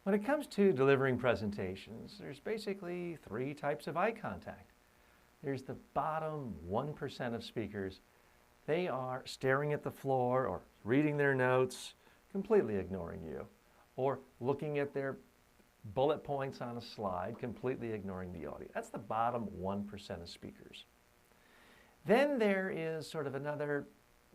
When it comes to delivering presentations, there's basically three types of eye contact. There's the bottom 1% of speakers. They are staring at the floor or reading their notes, completely ignoring you, or looking at their bullet points on a slide, completely ignoring the audio. That's the bottom 1% of speakers. Then there is sort of another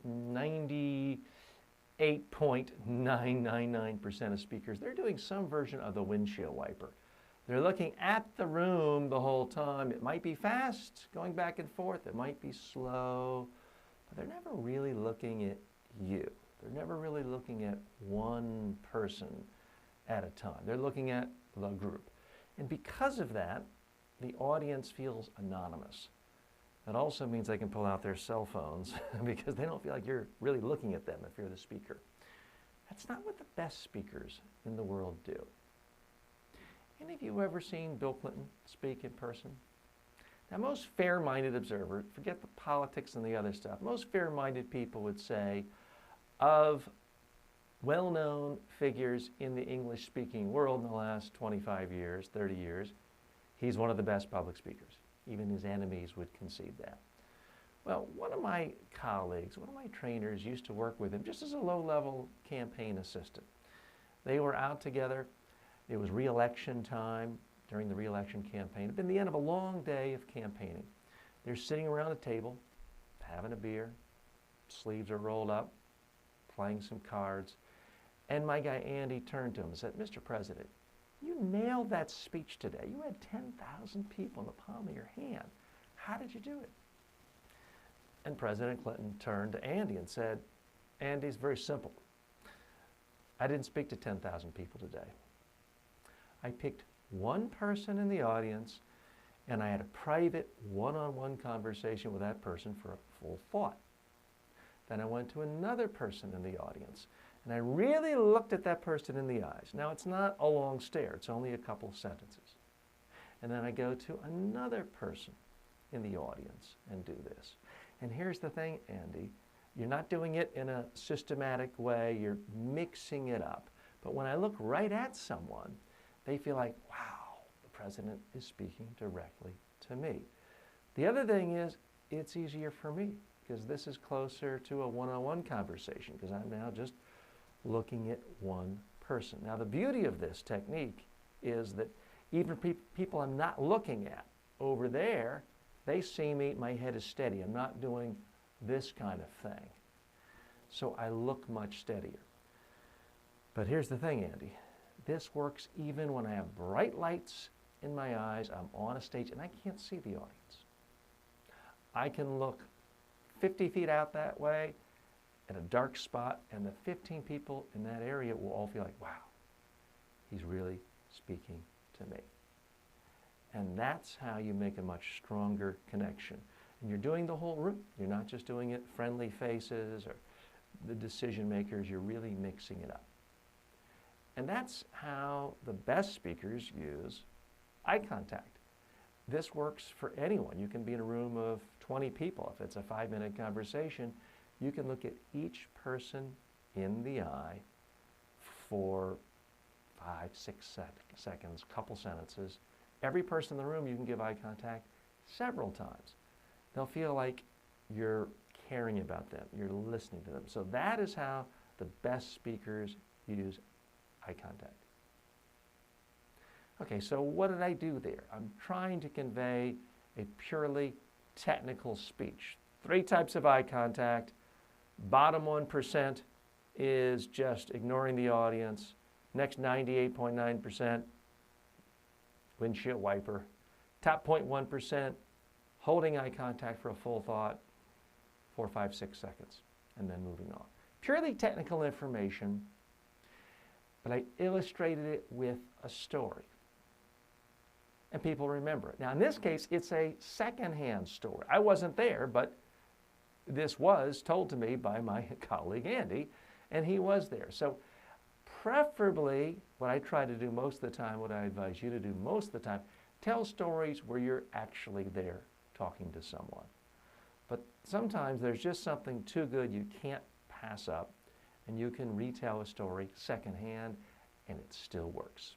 98.999% of speakers. They're doing some version of the windshield wiper. They're looking at the room the whole time. It might be fast, going back and forth. It might be slow, but they're never really looking at you. They're never really looking at one person at a time. They're looking at the group. And because of that, the audience feels anonymous. That also means they can pull out their cell phones because they don't feel like you're really looking at them if you're the speaker. That's not what the best speakers in the world do. Any of you ever seen Bill Clinton speak in person? Now, most fair-minded observers, forget the politics and the other stuff, most fair-minded people would say of well-known figures in the English-speaking world in the last 25 years, 30 years, he's one of the best public speakers. Even his enemies would concede that. Well, one of my colleagues, one of my trainers used to work with him just as a low-level campaign assistant. They were out together. It was re-election time during the re-election campaign. It had been the end of a long day of campaigning. They're sitting around a table, having a beer, sleeves are rolled up, playing some cards. And my guy Andy turned to him and said, "Mr. President, you nailed that speech today. You had 10,000 people in the palm of your hand. How did you do it?" And President Clinton turned to Andy and said, "Andy, it's very simple. I didn't speak to 10,000 people today. I picked one person in the audience and I had a private one-on-one conversation with that person for a full thought. Then I went to another person in the audience and I really looked at that person in the eyes. Now, it's not a long stare. It's only a couple sentences. And then I go to another person in the audience and do this. And here's the thing, Andy. You're not doing it in a systematic way. You're mixing it up. But when I look right at someone, they feel like, wow, the president is speaking directly to me. The other thing is, it's easier for me because this is closer to a one-on-one conversation because I'm now just looking at one person. Now, the beauty of this technique is that even people I'm not looking at over there, they see me, my head is steady. I'm not doing this kind of thing. So I look much steadier. But here's the thing, Andy. This works even when I have bright lights in my eyes, I'm on a stage, and I can't see the audience. I can look 50 feet out that way at a dark spot, and the 15 people in that area will all feel like, wow, he's really speaking to me. And that's how you make a much stronger connection. And you're doing the whole room. You're not just doing it friendly faces or the decision makers. You're really mixing it up. And that's how the best speakers use eye contact. This works for anyone. You can be in a room of 20 people. If it's a 5-minute conversation, you can look at each person in the eye for 5, 6 seconds, couple sentences. Every person in the room, you can give eye contact several times. They'll feel like you're caring about them, you're listening to them. So that is how the best speakers use eye contact. Okay, so what did I do there? I'm trying to convey a purely technical speech. 3 types of eye contact. Bottom 1% is just ignoring the audience. Next 98.9%, windshield wiper. Top 0.1%, holding eye contact for a full thought, 4, 5, 6 seconds, and then moving on. Purely technical information, but I illustrated it with a story. And people remember it. Now, in this case, it's a secondhand story. I wasn't there, but this was told to me by my colleague, Andy, and he was there. So preferably, what I try to do most of the time, what I advise you to do most of the time, tell stories where you're actually there talking to someone. But sometimes there's just something too good you can't pass up, and you can retell a story secondhand, and it still works.